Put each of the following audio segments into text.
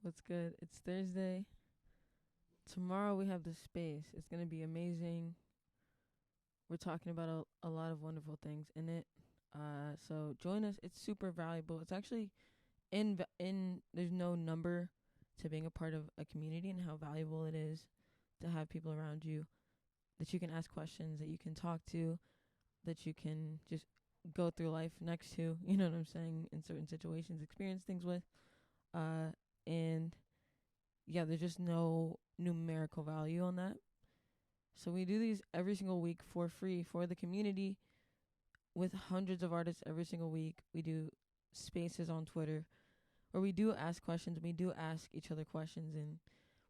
What's good? It's Thursday. Tomorrow we have the space. It's going to be amazing. We're talking about a lot of wonderful things in it. So join us. It's super valuable. It's actually in there's no number to being a part of a community and how valuable it is to have people around you that you can ask questions, that you can talk to, that you can just go through life next to, you know what I'm saying, in certain situations, experience things with. And yeah, there's just no numerical value on that. So we do these every single week for free for the community with hundreds of artists every single week. We do spaces on Twitter where we do ask questions. We do ask each other questions, and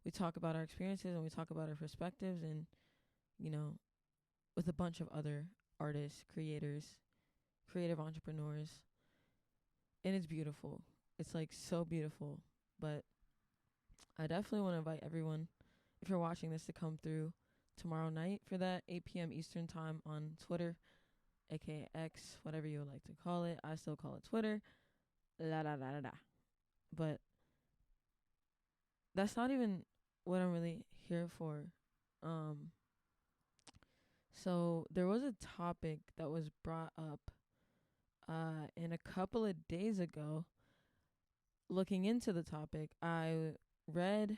we talk about our experiences and we talk about our perspectives, and, you know, with a bunch of other artists, creators, creative entrepreneurs. And it's beautiful. It's like so beautiful. But I definitely want to invite everyone, if you're watching this, to come through tomorrow night for that, 8 p.m. Eastern time on Twitter, aka X, whatever you would like to call it. I still call it Twitter. La da da da da. But that's not even what I'm really here for. Um, so there was a topic that was brought up and a couple of days ago. Looking into the topic, I read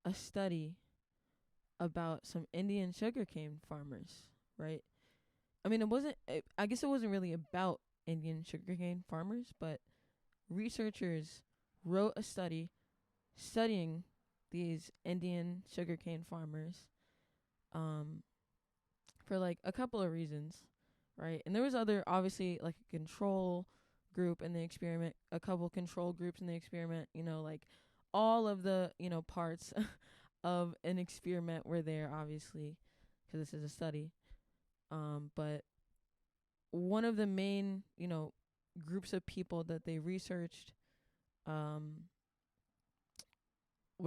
a study about some Indian sugarcane farmers, right? I mean, I guess it wasn't really about Indian sugarcane farmers, but researchers wrote a study studying these Indian sugarcane farmers um, for like a couple of reasons, right? And there was other, obviously, like a control group in the experiment, a couple control groups in the experiment, like all of the, parts of an experiment were there, obviously, because this is a study. But one of the main, groups of people that they researched were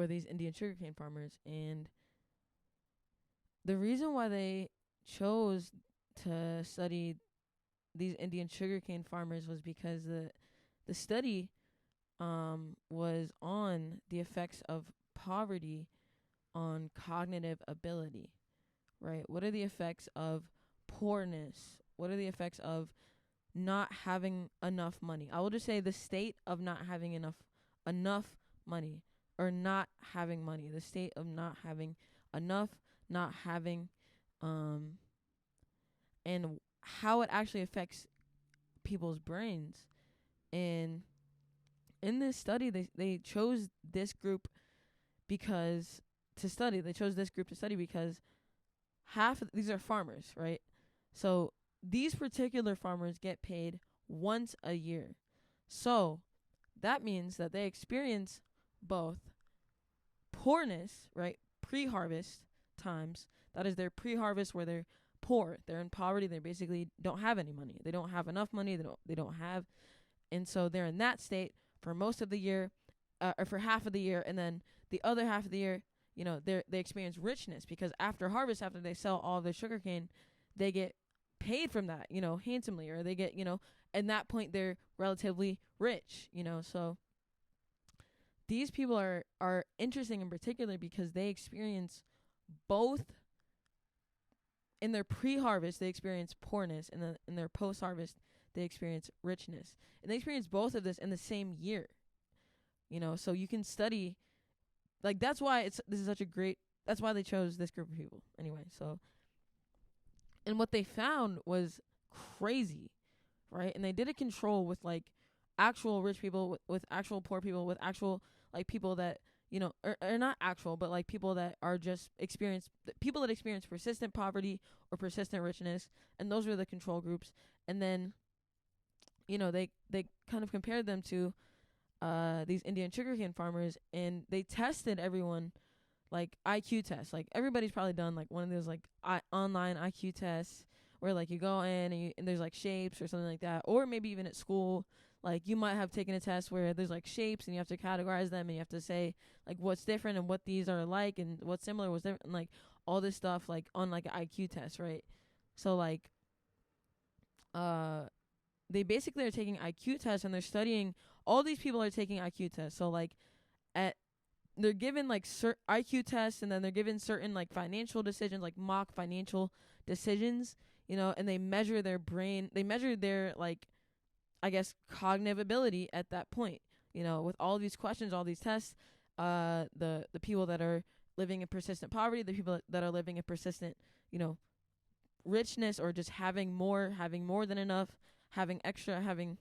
these Indian sugarcane farmers. And the reason why they chose to study these Indian sugarcane farmers was because the study was on the effects of poverty on cognitive ability, right? What are the effects of poorness? What are the effects of not having enough money? I will just say the state of not having enough money, or not having money. The state of not having enough, not having, and how it actually affects people's brains. And in this study, they chose this group because they chose this group to study because these are farmers, right? So these particular farmers get paid once a year. So that means that they experience both poorness, right? Pre-harvest times. That is their pre-harvest where they're poor. They're in poverty. They basically don't have any money. They don't have enough money. They don't have. And so they're in that state for most of the year, or for half of the year, and then the other half of the year, they experience richness because after harvest, after they sell all their sugarcane, they get paid from that, handsomely, or they get, at that point they're relatively rich, so these people are interesting in particular because they experience both. In their pre-harvest, they experience poorness, and then in their post-harvest, they experience richness, and they experience both of this in the same year. So you can study, like, that's why this is such a great. That's why they chose this group of people. Anyway, so, and what they found was crazy, right? And they did a control with like actual rich people, with actual poor people, with actual like people that or not actual, but like people that are just people that experience persistent poverty or persistent richness, and those were the control groups. And then, they kind of compared them to these Indian sugarcane farmers, and they tested everyone like IQ tests. Like everybody's probably done like one of those like online IQ tests where like you go in and there's like shapes or something like that, or maybe even at school. Like you might have taken a test where there's like shapes and you have to categorize them and you have to say like what's different and what these are like and what's similar, what's different, and like all this stuff like on like an IQ test, right? So like they basically are taking IQ tests and they're studying. All these people are taking IQ tests. So like at they're given like IQ tests, and then they're given certain like financial decisions, like mock financial decisions, and they measure their brain, they measure their like, I guess, cognitive ability at that point. With all these questions, all these tests, the people that are living in persistent poverty, the people that are living in persistent, richness, or just having more than enough, having extra, having,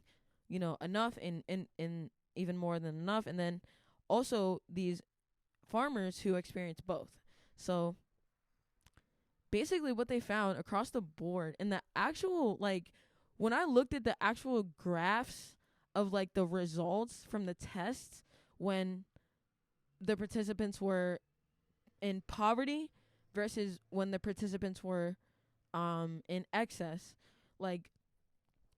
enough, and even more than enough, and then also these farmers who experience both. So basically what they found across the board, and the actual, like, when I looked at the actual graphs of like the results from the tests when the participants were in poverty versus when the participants were in excess, like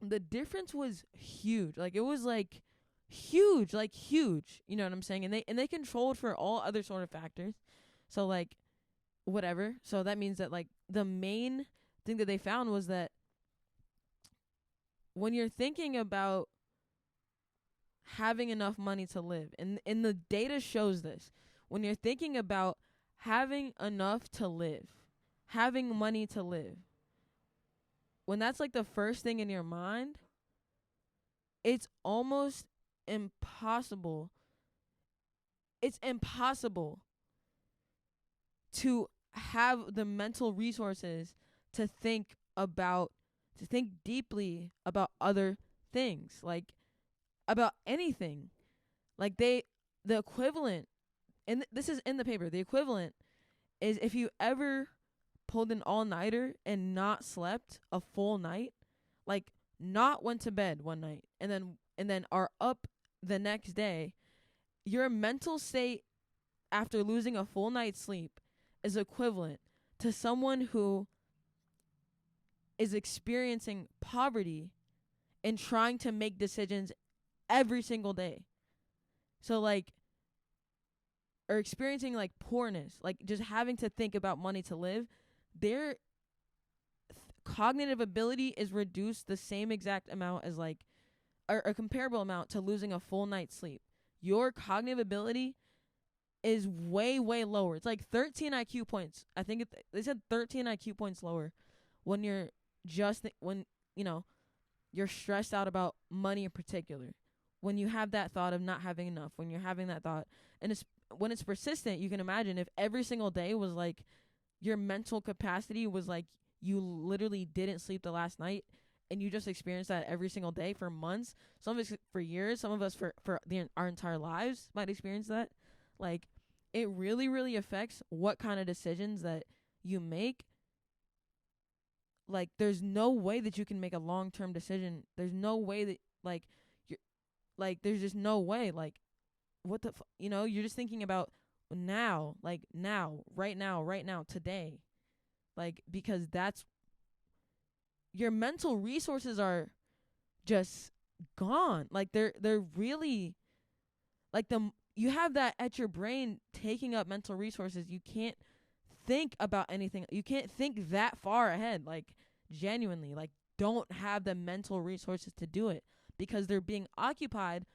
the difference was huge. Like it was like huge, you know what I'm saying? And they controlled for all other sort of factors. So like whatever. So that means that like the main thing that they found was that when you're thinking about having enough money to live, and the data shows this, when you're thinking about having enough to live, having money to live, when that's like the first thing in your mind, it's almost impossible. It's impossible to have the mental resources to think deeply about other things, like about anything. Like the equivalent, and this is in the paper, the equivalent is if you ever pulled an all-nighter and not slept a full night, like not went to bed one night and then are up the next day, your mental state after losing a full night's sleep is equivalent to someone who is experiencing poverty and trying to make decisions every single day. So like, or experiencing like poorness, like just having to think about money to live, their cognitive ability is reduced the same exact amount as like, or a comparable amount to losing a full night's sleep. Your cognitive ability is way, way lower. It's like 13 IQ points. I think they said 13 IQ points lower when you're when, you're stressed out about money in particular. When you have that thought of not having enough, when you're having that thought, and when it's persistent, you can imagine if every single day was like your mental capacity was like you literally didn't sleep the last night, and you just experienced that every single day for months, some of us for years, some of us for our entire lives might experience that. Like, it really, really affects what kind of decisions that you make. Like, there's no way that you can make a long-term decision. There's no way that, like, there's just no way. Like, what the you're just thinking about now, like, right now, today. Like, because that's, your mental resources are just gone. Like, they're really, like, you have that at your brain taking up mental resources. You can't think about anything. You can't think that far ahead. Like, genuinely, like, don't have the mental resources to do it because they're being occupied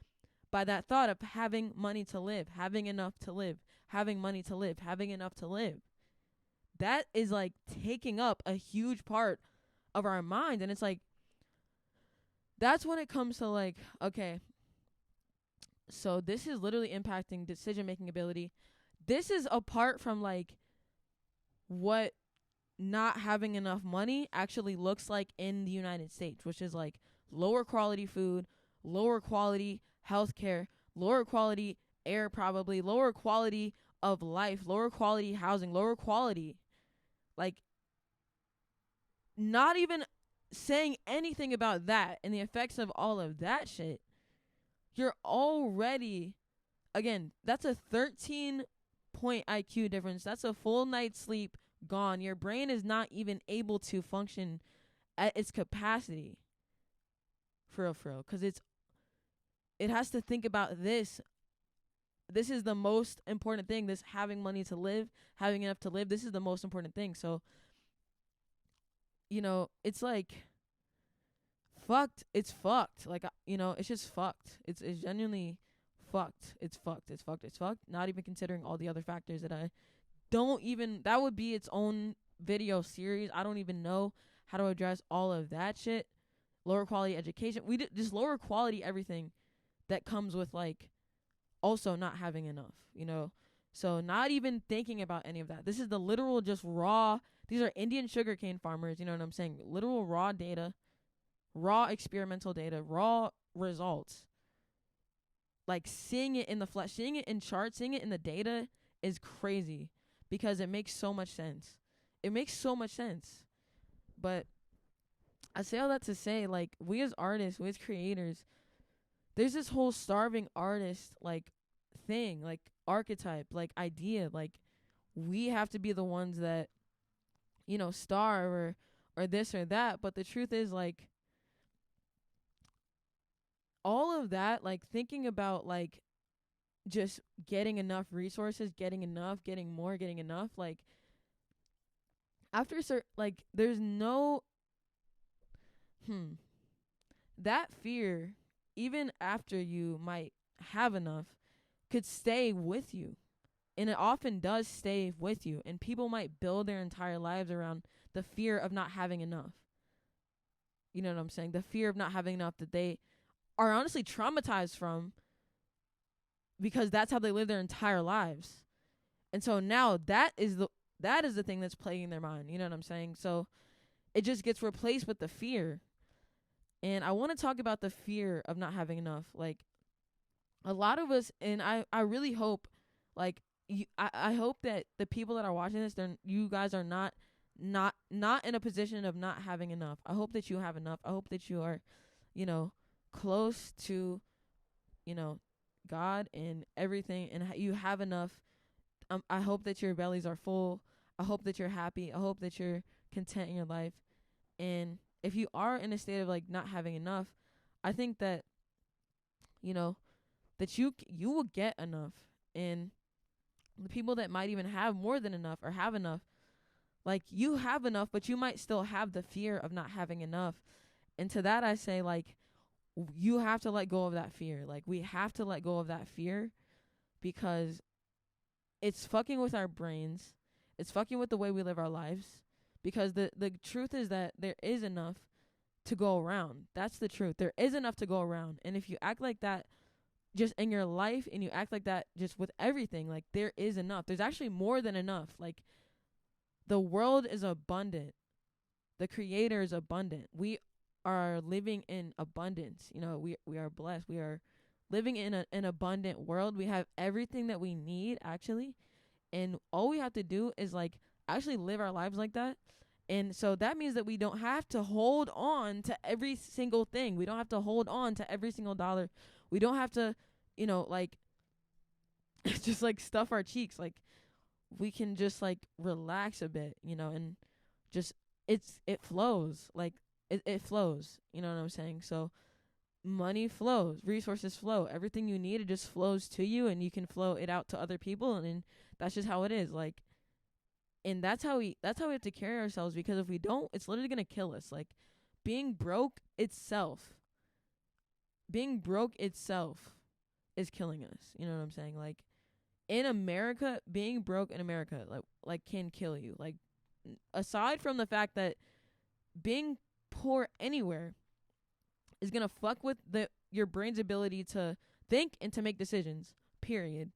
by that thought of having money to live, having enough to live, having money to live, having enough to live. That is like taking up a huge part of our mind. And it's like, that's when it comes to like, okay, so this is literally impacting decision-making ability. This is apart from like what not having enough money actually looks like in the United States, which is like lower quality food, lower quality healthcare, lower quality air, probably lower quality of life, lower quality housing, lower quality, like, not even saying anything about that and the effects of all of that shit. You're already, again, that's a 13-point IQ difference. That's a full night's sleep gone. Your brain is not even able to function at its capacity. For real. Because it has to think about this. This is the most important thing. This having money to live, having enough to live. This is the most important thing. So, it's like fucked. It's fucked. Like, it's just fucked. It's genuinely fucked. It's fucked. It's fucked. It's fucked. Not even considering all the other factors that I don't even, that would be its own video series. I don't even know how to address all of that shit. Lower quality education. We did just lower quality everything that comes with like also not having enough, you know? So not even thinking about any of that. This is the literal just raw. These are Indian sugarcane farmers, you know what I'm saying? Literal raw data, raw experimental data, raw results. Like seeing it in the flesh, seeing it in charts, seeing it in the data is crazy because it makes so much sense. It makes so much sense. But I say all that to say, like, we as artists, we as creators, there's this whole starving artist, like, thing, like, archetype, like, idea. Like, we have to be the ones that, you know, starve or this or that. But the truth is, like, all of that, like, thinking about, like, just getting enough resources, getting enough, getting more, getting enough, like, after like, there's no, that fear, even after you might have enough, could stay with you. And it often does stay with you. And people might build their entire lives around the fear of not having enough. You know what I'm saying? The fear of not having enough that they are honestly traumatized from, because that's how they live their entire lives. And so now that is the thing that's plaguing their mind. You know what I'm saying? So it just gets replaced with the fear. And I want to talk about the fear of not having enough. Like, a lot of us, and I really hope, like, I hope that the people that are watching this, you guys are not in a position of not having enough. I hope that you have enough. I hope that you are, you know, close to, you know, God and everything, and you have enough. I hope that your bellies are full. I hope that you're happy. I hope that you're content in your life. And if you are in a state of, like, not having enough, I think that, you know, that you will get enough. And the people that might even have more than enough or have enough, like, you have enough, but you might still have the fear of not having enough. And to that I say, like, you have to let go of that fear. Like, we have to let go of that fear, because it's fucking with our brains. It's fucking with the way we live our lives. Because the truth is that there is enough to go around. That's the truth. There is enough to go around. And if you act like that just in your life, and you act like that just with everything, like, there is enough. There's actually more than enough. Like, the world is abundant. The Creator is abundant. We are living in abundance. You know, we are blessed. We are living in an abundant world. We have everything that we need, actually. And all we have to do is, like, actually live our lives like that. And so that means that we don't have to hold on to every single thing. We don't have to hold on to every single dollar. We don't have to, you know, like, just, like, stuff our cheeks. Like, we can just, like, relax a bit, you know, and just, it flows. Like, it flows. You know what I'm saying? So money flows, resources flow. Everything you need, it just flows to you, and you can flow it out to other people. And that's just how it is. Like, and that's how we have to carry ourselves, because if we don't, it's literally going to kill us. Like, being broke itself is killing us. You know what I'm saying? Like, in America, being broke in America, like can kill you. Like, aside from the fact that being poor anywhere is going to fuck with your brain's ability to think and to make decisions, period.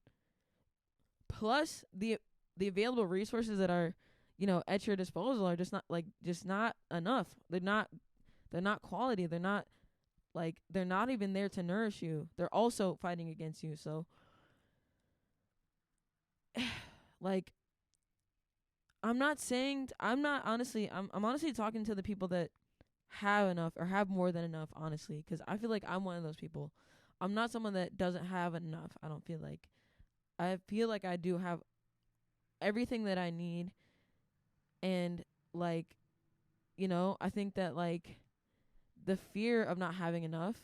Plus the available resources that are, you know, at your disposal are just not enough. They're not quality. They're not even there to nourish you. They're also fighting against you. So, like, I'm honestly talking to the people that have enough or have more than enough, honestly, because I feel like I'm one of those people. I'm not someone that doesn't have enough. I feel like I do have everything that I need. And, like, you know, I think that, like, the fear of not having enough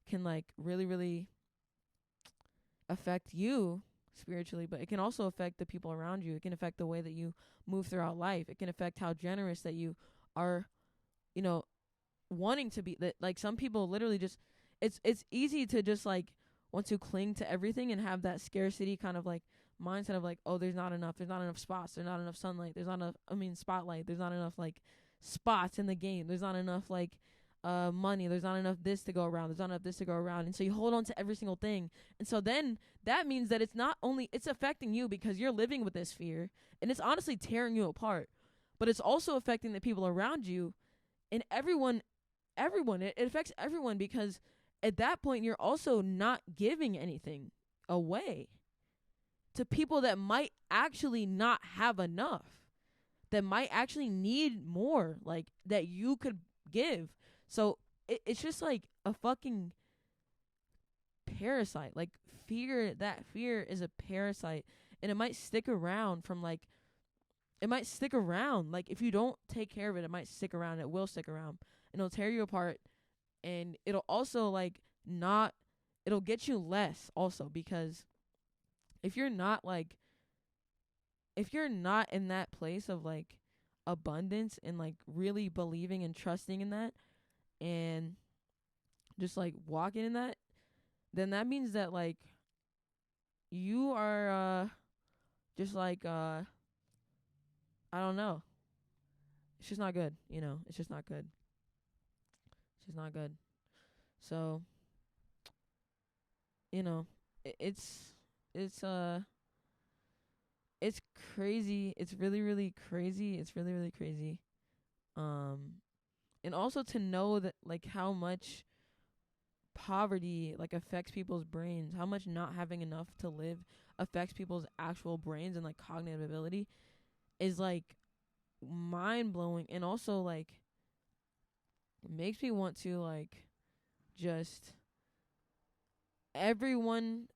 can, like, really, really affect you spiritually, but it can also affect the people around you. It can affect the way that you move throughout life. It can affect how generous that you are, you know, wanting to be. That, like, some people literally just, it's easy to just, like, want to cling to everything and have that scarcity kind of like mindset of like, oh, there's not enough spots, there's not enough sunlight, there's not enough, spotlight, there's not enough like spots in the game, there's not enough like money, there's not enough this to go around, there's not enough this to go around. And so you hold on to every single thing. And so then that means that it's not only, it's affecting you because you're living with this fear, and it's honestly tearing you apart, but it's also affecting the people around you and everyone. It affects everyone, because at that point you're also not giving anything away to people that might actually not have enough, that might actually need more, like, that you could give. So it's just like a fucking parasite. Like, that fear is a parasite, and it might stick around like, if you don't take care of it, it might stick around. It will stick around, and it'll tear you apart. And it'll also like it'll get you less also, because if you're not in that place of like abundance and like really believing and trusting in that and just like walking in that, then that means that like you are just like I don't know. It's just not good, It's just not good. It's just not good. So, it's it's crazy. It's really, really crazy. It's really, really crazy. And also to know that like how much poverty like affects people's brains, how much not having enough to live affects people's actual brains and like cognitive ability is like mind blowing. And also like makes me want to like just everyone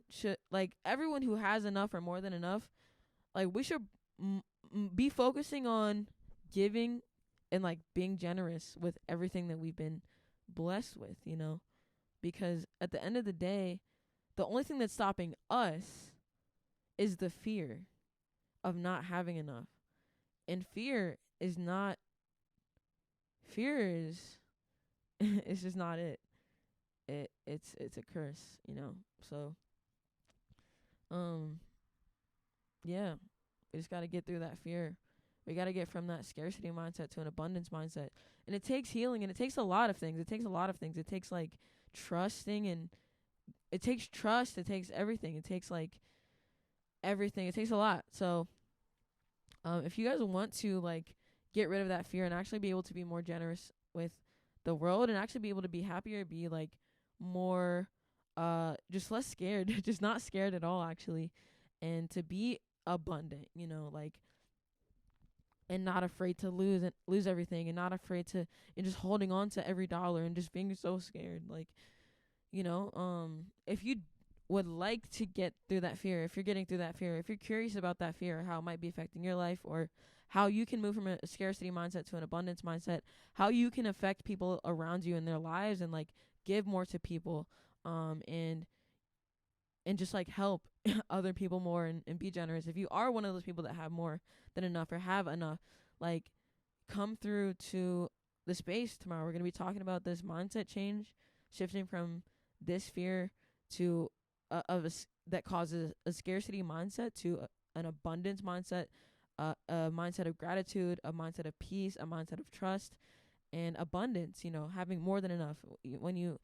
should, like, everyone who has enough or more than enough, like, we should be focusing on giving and like being generous with everything that we've been blessed with, because at the end of the day, the only thing that's stopping us is the fear of not having enough. And fear is it's just not it. It's a curse, So yeah, we just got to get through that fear. We got to get from that scarcity mindset to an abundance mindset. And it takes healing, and it takes a lot of things. It takes like trusting, and it takes trust. It takes everything. It takes like everything. It takes a lot. So if you guys want to like get rid of that fear and actually be able to be more generous with the world and actually be able to be happier, be like more just less scared, just not scared at all actually, and to be abundant, like, and not afraid to lose everything, and not afraid to, and just holding on to every dollar and just being so scared, like, if you would like to get through that fear, if you're getting through that fear, if you're curious about that fear, how it might be affecting your life, or how you can move from a scarcity mindset to an abundance mindset, how you can affect people around you in their lives and like give more to people, and just like help other people more, and be generous. If you are one of those people that have more than enough or have enough, like, come through to the space tomorrow. We're going to be talking about this mindset change, shifting from this fear to that causes a scarcity mindset to an abundance mindset, a mindset of gratitude, a mindset of peace, a mindset of trust and abundance, having more than enough. When you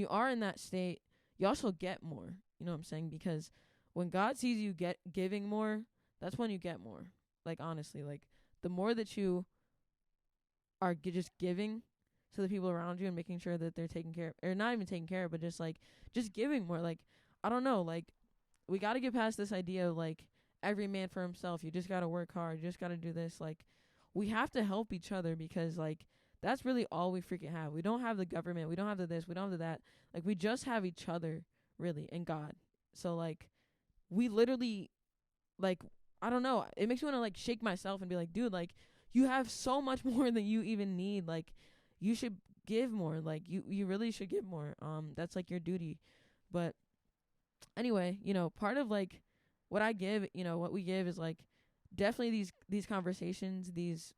are in that state, you also get more, you know what I'm saying? Because when God sees you giving more, that's when you get more. Like, honestly, like, the more that you are just giving to the people around you and making sure that they're taken care of, or not even taken care of, but just giving more. Like, I don't know, like, we got to get past this idea of like every man for himself. You just got to work hard. You just got to do this. Like, we have to help each other, because like that's really all we freaking have. We don't have the government. We don't have the this. We don't have the that. Like, we just have each other, really, and God. So like, we literally, like, I don't know. It makes me want to like shake myself and be like, dude, like, you have so much more than you even need. Like, you should give more. Like, you really should give more. That's like your duty. But anyway, part of like what I give, what we give is like definitely these conversations, these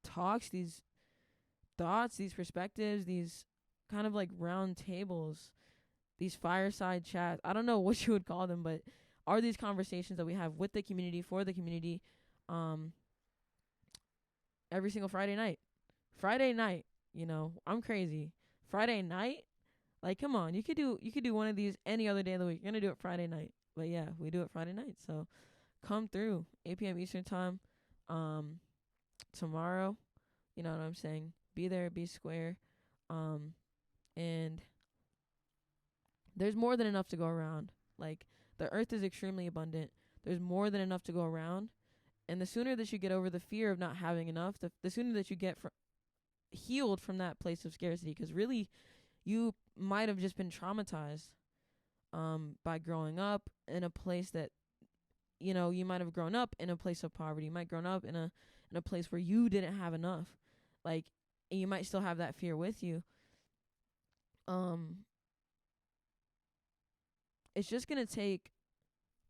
talks, these thoughts, these perspectives, these kind of like round tables, these fireside chats. I don't know what you would call them, but are these conversations that we have with the community, for the community, um, every single Friday night. Friday night, I'm crazy. Friday night, like come on, you could do one of these any other day of the week. You're gonna do it Friday night. But yeah, we do it Friday night. So come through. 8 p.m. Eastern time. Tomorrow. You know what I'm saying? Be there, be square. And there's more than enough to go around. Like, the earth is extremely abundant. There's more than enough to go around. And the sooner that you get over the fear of not having enough, the sooner that you get healed from that place of scarcity. Because really, you might have just been traumatized by growing up in a place that, you might have grown up in a place of poverty. You might have grown up in a place where you didn't have enough. Like, and you might still have that fear with you. It's just gonna take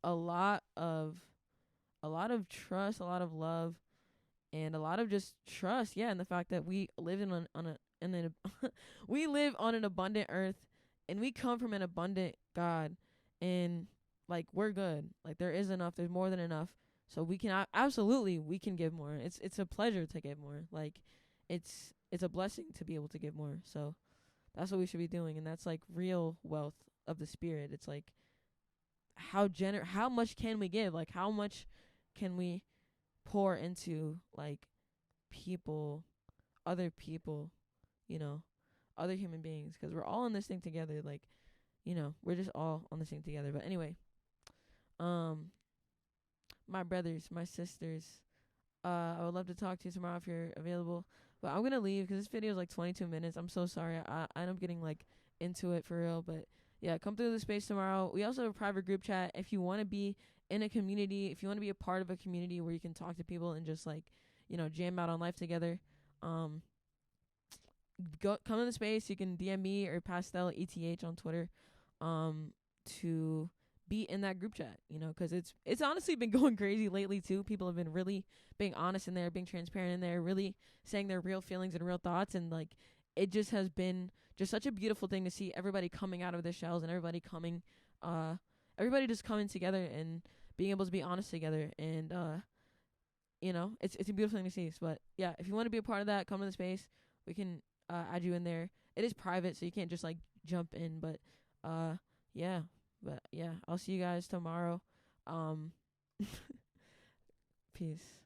a lot of trust, a lot of love, and a lot of just trust. Yeah, and the fact that we live we live on an abundant earth, and we come from an abundant God, and like we're good. Like there is enough. There's more than enough. So we can absolutely we can give more. It's a pleasure to give more. Like it's a blessing to be able to give more. So that's what we should be doing, and that's like real wealth of the spirit. It's like how much can we give? Like how much can we pour into like other people, other human beings, because we're all in this thing together. Like, we're just all on this thing together. But anyway, my brothers, my sisters, I would love to talk to you tomorrow if you're available. But I'm gonna leave because this video is like 22 minutes. I'm so sorry. I end up getting like into it for real. But yeah, come through the space tomorrow. We also have a private group chat if you want to be in a community, if you want to be a part of a community where you can talk to people and just like, jam out on life together. Come in the space. You can DM me or Pastel ETH on Twitter, to be in that group chat, because it's honestly been going crazy lately too. People have been really being honest in there, being transparent in there, really saying their real feelings and real thoughts, and like it just has been just such a beautiful thing to see everybody coming out of their shells and everybody just coming together and being able to be honest together, and it's a beautiful thing to see. But yeah, if you want to be a part of that, come to the space. We can add you in there. It is private, so you can't just like jump in, but yeah. But yeah, I'll see you guys tomorrow. Peace.